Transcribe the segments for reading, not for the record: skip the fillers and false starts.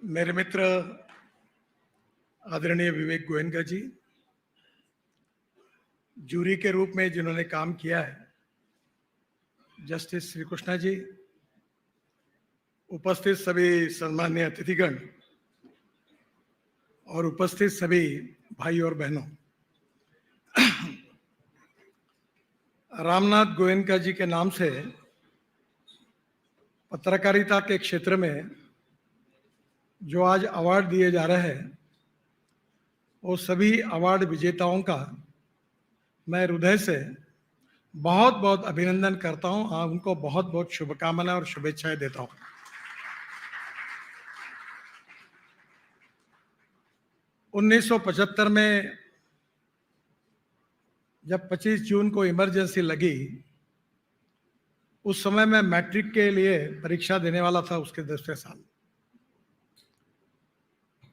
मेरे मित्र आदरणीय विवेक गोयनका जी, जूरी के रूप में जिन्होंने काम किया है, जस्टिस श्री कृष्णा जी, उपस्थित सभी सम्माननीय अतिथिगण और उपस्थित सभी भाई और बहनों, रामनाथ गोयनका जी के नाम से पत्रकारिता के क्षेत्र में जो आज अवार्ड दिए जा रहे हैं, वो सभी अवार्ड विजेताओं का मैं हृदय से बहुत बहुत अभिनंदन करता हूं। उनको बहुत बहुत शुभकामनाएं और शुभेच्छाएं देता हूं। उन्नीस में जब 25 जून को इमरजेंसी लगी, उस समय मैं मैट्रिक के लिए परीक्षा देने वाला था, उसके 10वें साल,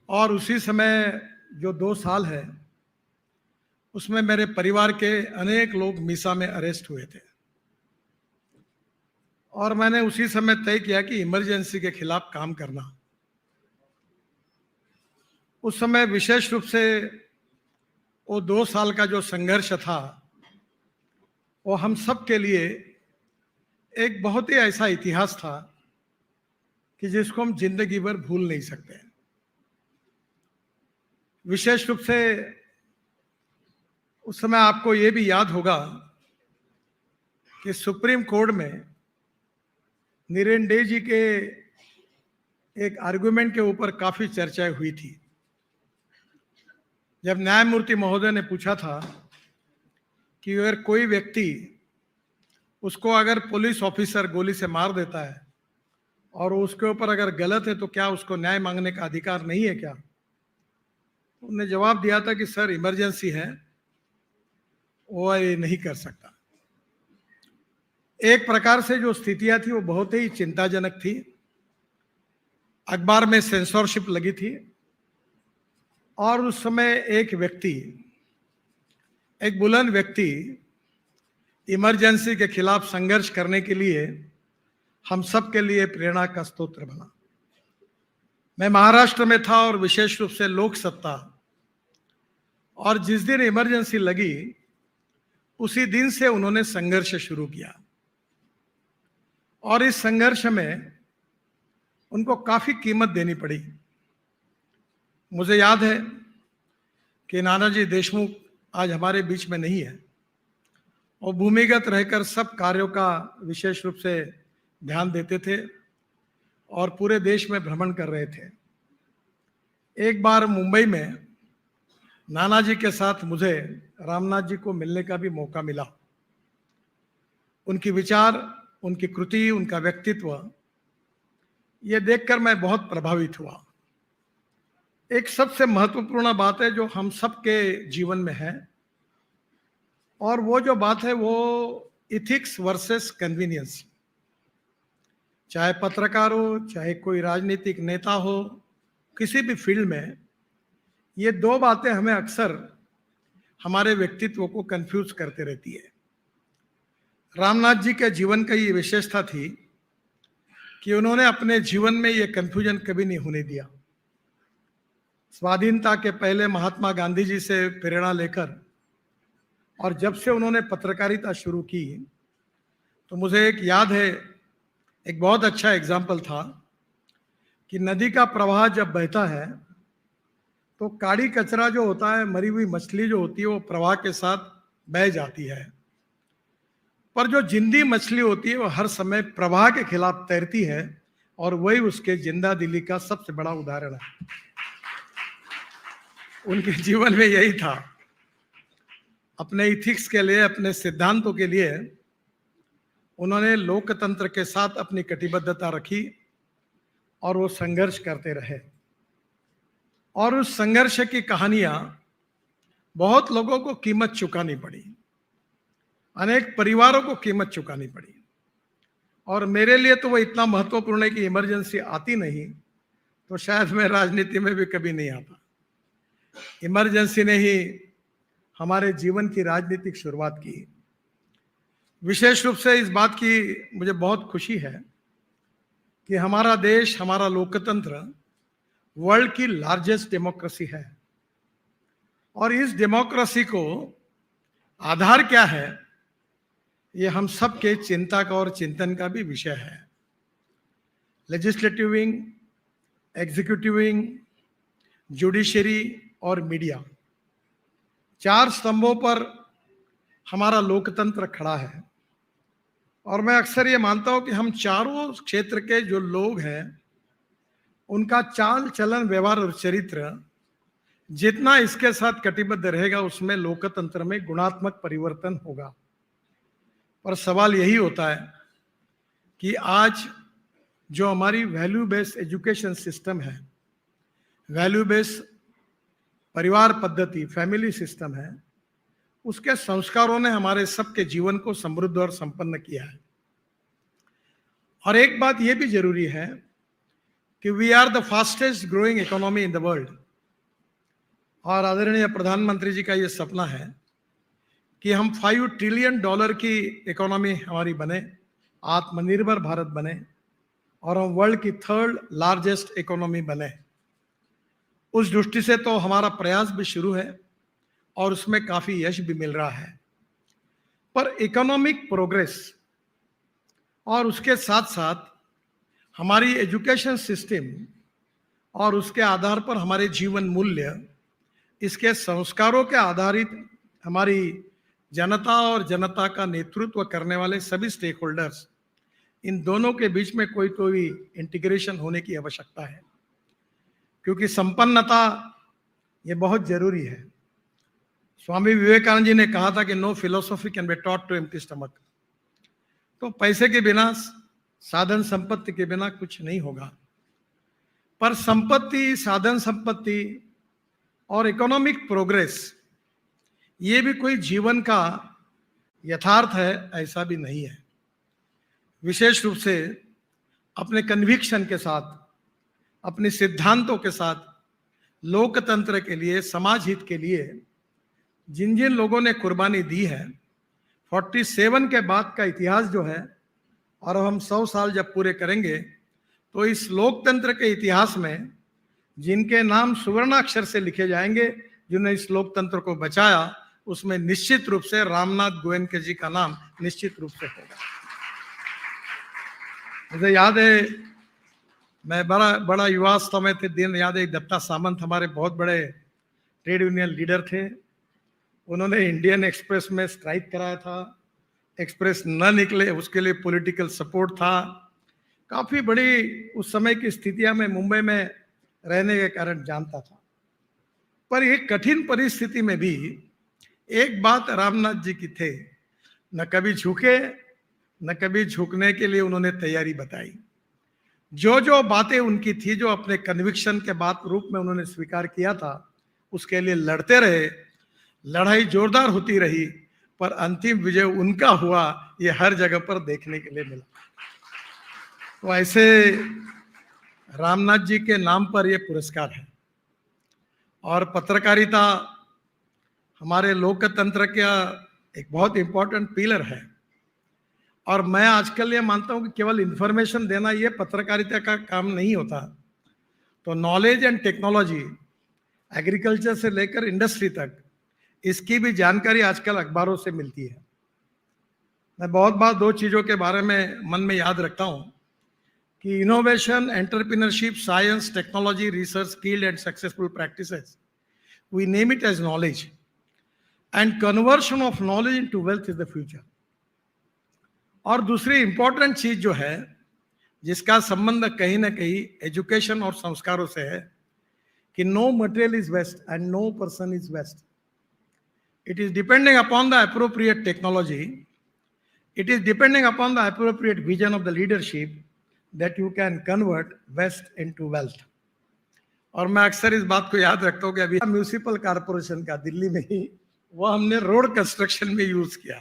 और उसी समय जो 2 साल है उसमें मेरे परिवार के अनेक लोग मीसा में अरेस्ट हुए थे, और मैंने उसी समय तय किया कि इमरजेंसी के खिलाफ काम करना। उस समय विशेष रूप से वो 2 साल का जो संघर्ष था, वो हम सब के लिए एक बहुत ही ऐसा इतिहास था कि जिसको हम जिंदगी भर भूल नहीं सकते। विशेष रूप से उस समय आपको ये भी याद होगा कि सुप्रीम कोर्ट में नीरेन डे जी के एक आर्गुमेंट के ऊपर काफी चर्चाएं हुई थी। जब न्यायमूर्ति महोदय ने पूछा था कि अगर कोई व्यक्ति, उसको अगर पुलिस ऑफिसर गोली से मार देता है और उसके ऊपर अगर गलत है, तो क्या उसको न्याय मांगने का अधिकार नहीं है क्या? उन्होंने जवाब दिया था कि सर, इमरजेंसी है, वो ये नहीं कर सकता। एक प्रकार से जो स्थितियां थी वो बहुत ही चिंताजनक थी। अखबार में सेंसरशिप लगी थी, और उस समय एक व्यक्ति, एक बुलंद व्यक्ति इमरजेंसी के खिलाफ संघर्ष करने के लिए हम सब के लिए प्रेरणा का स्रोत बना। मैं महाराष्ट्र में था, और विशेष रूप से लोक सत्ता, और जिस दिन इमरजेंसी लगी उसी दिन से उन्होंने संघर्ष शुरू किया, और इस संघर्ष में उनको काफी कीमत देनी पड़ी। मुझे याद है कि नानाजी देशमुख आज हमारे बीच में नहीं है, और भूमिगत रहकर सब कार्यों का विशेष रूप से ध्यान देते थे और पूरे देश में भ्रमण कर रहे थे। एक बार मुंबई में नानाजी के साथ मुझे रामनाथ जी को मिलने का भी मौका मिला। उनकी विचार, उनकी कृति, उनका व्यक्तित्व, ये देखकर मैं बहुत प्रभावित हुआ। एक सबसे महत्वपूर्ण बात है जो हम सबके जीवन में है, और वो जो बात है वो इथिक्स वर्सेस कन्वीनियंस। चाहे पत्रकार हो, चाहे कोई राजनीतिक नेता हो, किसी भी फील्ड में ये 2 बातें हमें अक्सर हमारे व्यक्तित्व को कंफ्यूज करते रहती है। रामनाथ जी के जीवन का ये विशेषता थी कि उन्होंने अपने जीवन में ये कंफ्यूजन कभी नहीं होने दिया। स्वाधीनता के पहले महात्मा गांधी जी से प्रेरणा लेकर, और जब से उन्होंने पत्रकारिता शुरू की, तो मुझे एक याद है, एक बहुत अच्छा एग्जाम्पल था कि नदी का प्रवाह जब बहता है तो काड़ी कचरा जो होता है, मरी हुई मछली जो होती है, वो प्रवाह के साथ बह जाती है, पर जो जिंदी मछली होती है वो हर समय प्रवाह के खिलाफ तैरती है, और वही उसके जिंदा दिली का सबसे बड़ा उदाहरण है। उनके जीवन में यही था। अपने इथिक्स के लिए, अपने सिद्धांतों के लिए उन्होंने लोकतंत्र के साथ अपनी कटिबद्धता रखी, और वो संघर्ष करते रहे, और उस संघर्ष की कहानियां बहुत लोगों को कीमत चुकानी पड़ी, अनेक परिवारों को कीमत चुकानी पड़ी। और मेरे लिए तो वो इतना महत्वपूर्ण है कि इमरजेंसी आती नहीं तो शायद मैं राजनीति में भी कभी नहीं आता। इमरजेंसी ने ही हमारे जीवन की राजनीतिक शुरुआत की। विशेष रूप से इस बात की मुझे बहुत खुशी है कि हमारा देश, हमारा लोकतंत्र वर्ल्ड की लार्जेस्ट डेमोक्रेसी है। और इस डेमोक्रेसी को आधार क्या है, ये हम सब के चिंता का और चिंतन का भी विषय है। Legislative wing, executive wing, judiciary और मीडिया, 4 स्तंभों पर हमारा लोकतंत्र खड़ा है। और मैं अक्सर ये मानता हूं कि हम चारों क्षेत्र के जो लोग हैं, उनका चाल चलन, व्यवहार और चरित्र जितना इसके साथ कटिबद्ध रहेगा, उसमें लोकतंत्र में गुणात्मक परिवर्तन होगा। पर सवाल यही होता है कि आज जो हमारी वैल्यू बेस्ड एजुकेशन सिस्टम है, वैल्यू बेस्ड परिवार पद्धति, फैमिली सिस्टम है, उसके संस्कारों ने हमारे सबके जीवन को समृद्ध और संपन्न किया है। और एक बात यह भी जरूरी है कि we are the fastest growing economy in the world. और आदरणीय प्रधानमंत्री जी का यह सपना है कि हम $5 ट्रिलियन की इकोनॉमी हमारी बने, आत्मनिर्भर भारत बने और हम वर्ल्ड की 3rd लार्जेस्ट इकोनॉमी बने। उस दृष्टि से तो हमारा प्रयास भी शुरू है और उसमें काफी यश भी मिल रहा है। पर इकोनॉमिक प्रोग्रेस और उसके साथ साथ हमारी एजुकेशन सिस्टम और उसके आधार पर हमारे जीवन मूल्य, इसके संस्कारों के आधारित हमारी जनता और जनता का नेतृत्व करने वाले सभी स्टेक होल्डर्स, इन दोनों के बीच में कोई इंटीग्रेशन होने की आवश्यकता है, क्योंकि संपन्नता ये बहुत जरूरी है। स्वामी विवेकानंद जी ने कहा था कि no philosophy can be taught to empty stomach. तो पैसे के बिना, साधन संपत्ति के बिना कुछ नहीं होगा। पर संपत्ति, साधन संपत्ति और इकोनॉमिक प्रोग्रेस, ये भी कोई जीवन का यथार्थ है, ऐसा भी नहीं है। विशेष रूप से अपने कन्विक्शन के साथ, अपने सिद्धांतों के साथ, लोकतंत्र के लिए, समाज हित के लिए जिन जिन लोगों ने कुर्बानी दी है, 47 के बाद का इतिहास जो है, और हम 100 साल जब पूरे करेंगे, तो इस लोकतंत्र के इतिहास में जिनके नाम सुवर्णाक्षर से लिखे जाएंगे, जिन्होंने इस लोकतंत्र को बचाया, उसमें निश्चित रूप से रामनाथ गोयनके जी का नाम निश्चित रूप से होगा। मुझे याद है, मैं बड़ा युवावस्था में थे, दिन याद है, दत्ता सामंत हमारे बहुत बड़े ट्रेड यूनियन लीडर थे। उन्होंने इंडियन एक्सप्रेस में स्ट्राइक कराया था, एक्सप्रेस न निकले, उसके लिए पॉलिटिकल सपोर्ट था। काफी बड़ी उस समय की स्थितियां में मुंबई में रहने के कारण जानता था। पर एक कठिन परिस्थिति में भी एक बात रामनाथ जी की थे, न कभी झुके, न कभी झुकने के लिए उन्होंने तैयारी बताई। जो बातें उनकी थी, जो अपने कन्विक्शन के बात रूप में उन्होंने स्वीकार किया था, उसके लिए लड़ते रहे। लड़ाई जोरदार होती रही, पर अंतिम विजय उनका हुआ, ये हर जगह पर देखने के लिए मिला। तो ऐसे रामनाथ जी के नाम पर ये पुरस्कार है। और पत्रकारिता हमारे लोकतंत्र का एक बहुत इंपॉर्टेंट पिलर है। और मैं आजकल ये मानता हूं कि केवल इंफॉर्मेशन देना ये पत्रकारिता का काम नहीं होता। तो नॉलेज एंड टेक्नोलॉजी, एग्रीकल्चर से लेकर इंडस्ट्री तक, इसकी भी जानकारी आजकल अखबारों से मिलती है। मैं बहुत बार 2 चीजों के बारे में मन में याद रखता हूं कि innovation, entrepreneurship, science, technology, research, skilled and successful practices, we name it as knowledge, and conversion of knowledge into wealth is the future. और दूसरी इंपॉर्टेंट चीज जो है, जिसका संबंध कहीं ना कहीं एजुकेशन और संस्कारों से है, कि no material is waste and no person is waste. It is depending upon the appropriate technology, it is depending upon the appropriate vision of the leadership that you can convert waste into wealth. और मैं अक्सर इस बात को याद रखता हूँ कि अभी म्यूनिसिपल कॉर्पोरेशन का दिल्ली में ही, वो हमने रोड कंस्ट्रक्शन में यूज किया।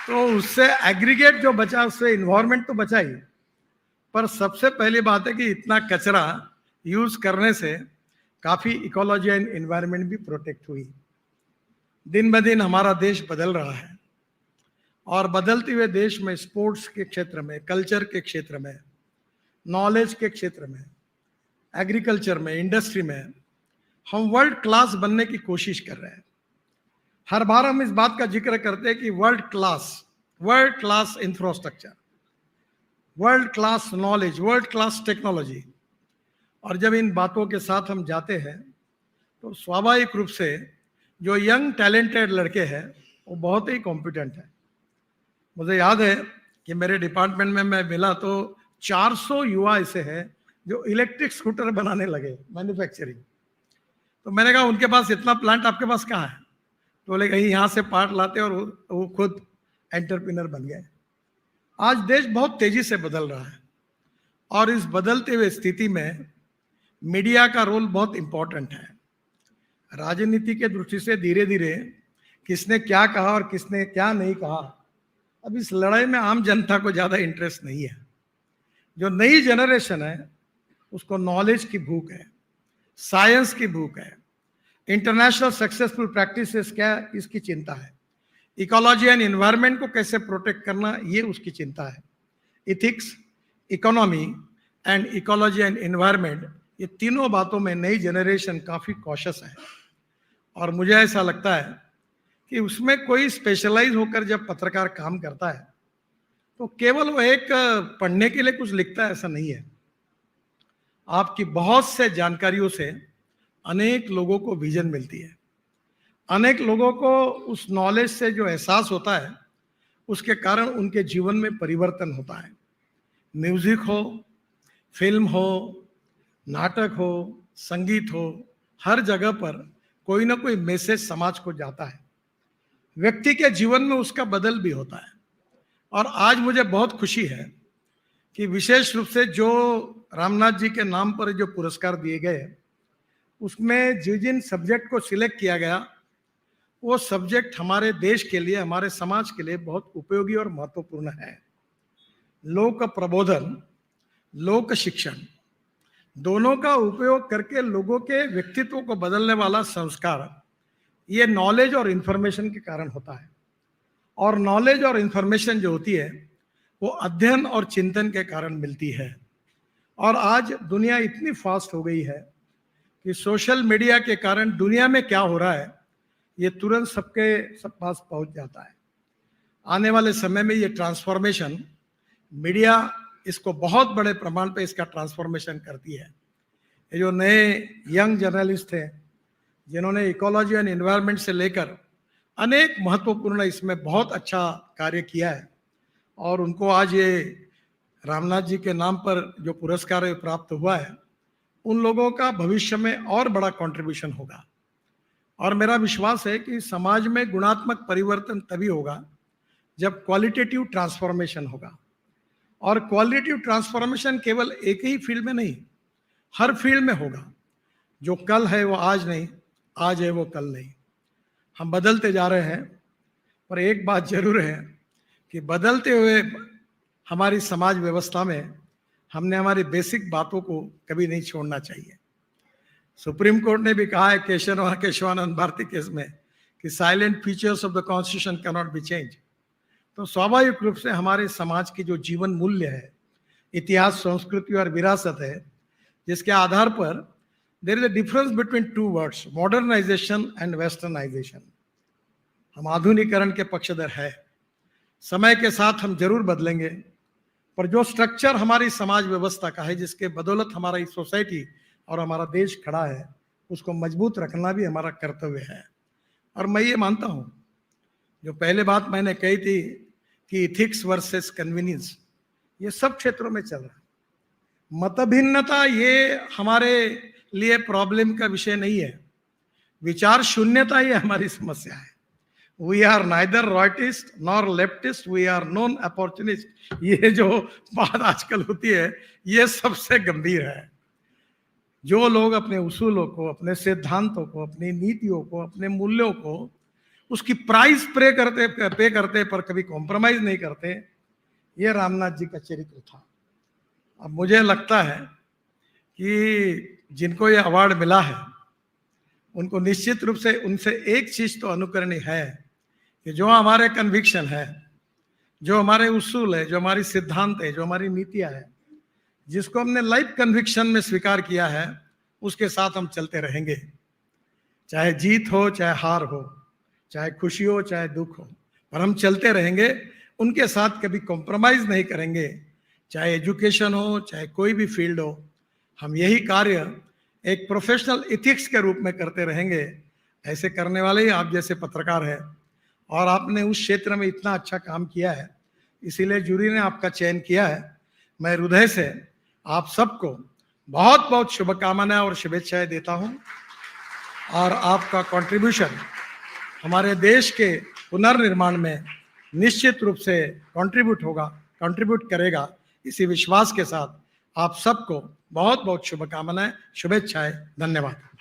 तो उससे एग्रीगेट जो बचा, उससे इन्वायरमेंट तो बचा ही, पर सबसे पहली बात है कि इतना कचरा यूज करने से काफी इकोलॉजी एंड एनवायरनमेंट भी प्रोटेक्ट हुई। दिन ब दिन हमारा देश बदल रहा है, और बदलते हुए देश में स्पोर्ट्स के क्षेत्र में, कल्चर के क्षेत्र में नॉलेज के क्षेत्र में, एग्रीकल्चर में, इंडस्ट्री में हम वर्ल्ड क्लास बनने की कोशिश कर रहे हैं। हर बार हम इस बात का जिक्र करते हैं कि world class infrastructure, world class knowledge, world class technology. और जब इन बातों के साथ हम जाते हैं तो स्वाभाविक रूप से जो यंग टैलेंटेड लड़के हैं वो बहुत ही कॉम्पिटेंट है। मुझे याद है कि मेरे डिपार्टमेंट में मैं मिला तो 400 युवा ऐसे हैं जो इलेक्ट्रिक स्कूटर बनाने लगे, मैन्युफैक्चरिंग। तो मैंने कहा उनके पास इतना प्लांट आपके पास कहाँ है? तो बोले कहीं यहाँ से पार्ट लाते और वो खुद एंटरप्रेन्योर बन गए। आज देश बहुत तेजी से बदल रहा है और इस बदलते हुए स्थिति में मीडिया का रोल बहुत इंपॉर्टेंट है। राजनीति के दृष्टि से धीरे धीरे किसने क्या कहा और किसने क्या नहीं कहा, अब इस लड़ाई में आम जनता को ज्यादा इंटरेस्ट नहीं है। जो नई जनरेशन है उसको नॉलेज की भूख है, साइंस की भूख है, इंटरनेशनल सक्सेसफुल प्रैक्टिसेस क्या इसकी चिंता है, इकोलॉजी एंड एनवायरनमेंट को कैसे प्रोटेक्ट करना ये उसकी चिंता है। Ethics, economy and ecology and environment, ये तीनों बातों में नई जनरेशन काफी कॉशियस है। और मुझे ऐसा लगता है कि उसमें कोई स्पेशलाइज होकर जब पत्रकार काम करता है तो केवल वो एक पढ़ने के लिए कुछ लिखता है ऐसा नहीं है। आपकी बहुत से जानकारियों से अनेक लोगों को विजन मिलती है, अनेक लोगों को उस नॉलेज से जो एहसास होता है उसके कारण उनके जीवन में परिवर्तन होता है। म्यूजिक हो, फिल्म हो, नाटक हो, संगीत हो, हर जगह पर कोई ना कोई मैसेज समाज को जाता है, व्यक्ति के जीवन में उसका बदल भी होता है। और आज मुझे बहुत खुशी है कि विशेष रूप से जो रामनाथ जी के नाम पर जो पुरस्कार दिए गए उसमें जिन सब्जेक्ट को सिलेक्ट किया गया वो सब्जेक्ट हमारे देश के लिए, हमारे समाज के लिए बहुत उपयोगी और महत्वपूर्ण है। लोक प्रबोधन, लोक शिक्षण, दोनों का उपयोग करके लोगों के व्यक्तित्व को बदलने वाला संस्कार, ये नॉलेज और इंफॉर्मेशन के कारण होता है। और नॉलेज और इंफॉर्मेशन जो होती है वो अध्ययन और चिंतन के कारण मिलती है। और आज दुनिया इतनी फास्ट हो गई है कि सोशल मीडिया के कारण दुनिया में क्या हो रहा है ये तुरंत सब पास पहुंच जाता है। आने वाले समय में ये ट्रांसफॉर्मेशन, मीडिया इसको बहुत बड़े प्रमाण पे इसका ट्रांसफॉर्मेशन करती है। ये जो नए यंग जर्नलिस्ट हैं जिन्होंने इकोलॉजी एंड एनवायरनमेंट से लेकर अनेक महत्वपूर्ण इसमें बहुत अच्छा कार्य किया है और उनको आज ये रामनाथ जी के नाम पर जो पुरस्कार प्राप्त हुआ है, उन लोगों का भविष्य में और बड़ा कंट्रीब्यूशन होगा। और मेरा विश्वास है कि समाज में गुणात्मक परिवर्तन तभी होगा जब क्वालिटेटिव ट्रांसफॉर्मेशन होगा। और क्वालिटेटिव ट्रांसफॉर्मेशन केवल एक ही फील्ड में नहीं, हर फील्ड में होगा। जो कल है वो आज नहीं, आज है वो कल नहीं। हम बदलते जा रहे हैं, पर एक बात जरूर है कि बदलते हुए हमारी समाज व्यवस्था में हमने हमारी बेसिक बातों को कभी नहीं छोड़ना चाहिए। सुप्रीम कोर्ट ने भी कहा है केशवानंद भारती केस में कि salient features of the constitution can not be change. तो स्वाभाविक रूप से हमारे समाज की जो जीवन मूल्य है, इतिहास, संस्कृति और विरासत है, जिसके आधार पर there is a difference between two words, modernization and westernization. हम आधुनिकीकरण के पक्षधर है, समय के साथ हम जरूर बदलेंगे, पर जो स्ट्रक्चर हमारी समाज व्यवस्था का है, जिसके बदौलत हमारा इस सोसाइटी और हमारा देश खड़ा है, उसको मजबूत रखना भी हमारा कर्तव्य है। और मैं ये मानता हूँ, जो पहले बात मैंने कही थी कि इथिक्स वर्सेस कन्वीनियंस, ये सब क्षेत्रों में चल रहा है। मतभिन्नता ये हमारे लिए प्रॉब्लम का विषय नहीं है, विचार शून्यता ये हमारी समस्या है। We are neither rightist nor leftist, we are non opportunist. ये जो बात आजकल होती है ये सबसे गंभीर है। जो लोग अपने उसूलों को, अपने सिद्धांतों को, अपनी नीतियों को, अपने मूल्यों को उसकी प्राइस पे करते पर कभी कॉम्प्रोमाइज नहीं करते, ये रामनाथ जी का चरित्र था। अब मुझे लगता है कि जिनको ये अवार्ड मिला है उनको निश्चित रूप से उनसे एक चीज तो अनुकरणीय है कि जो हमारे कन्विक्शन है, जो हमारे उसूल है, जो हमारी सिद्धांत है, जो हमारी नीतियां है, जिसको हमने लाइफ कन्विक्शन में स्वीकार किया है, उसके साथ हम चलते रहेंगे। चाहे जीत हो, चाहे हार हो, चाहे खुशी हो, चाहे दुख हो, पर हम चलते रहेंगे। उनके साथ कभी कॉम्प्रोमाइज नहीं करेंगे, चाहे एजुकेशन हो, चाहे कोई भी फील्ड हो। हम यही कार्य एक प्रोफेशनल इथिक्स के रूप में करते रहेंगे। ऐसे करने वाले ही आप जैसे पत्रकार हैं, और आपने उस क्षेत्र में इतना अच्छा काम किया है, इसीलिए जूरी ने आपका चयन किया है। मैं हृदय से आप सबको बहुत बहुत शुभकामनाएं और शुभेच्छाएं देता हूं, और आपका कंट्रीब्यूशन हमारे देश के पुनर्निर्माण में निश्चित रूप से कंट्रीब्यूट करेगा। इसी विश्वास के साथ आप सबको बहुत बहुत शुभकामनाएं, शुभेच्छाएं। धन्यवाद।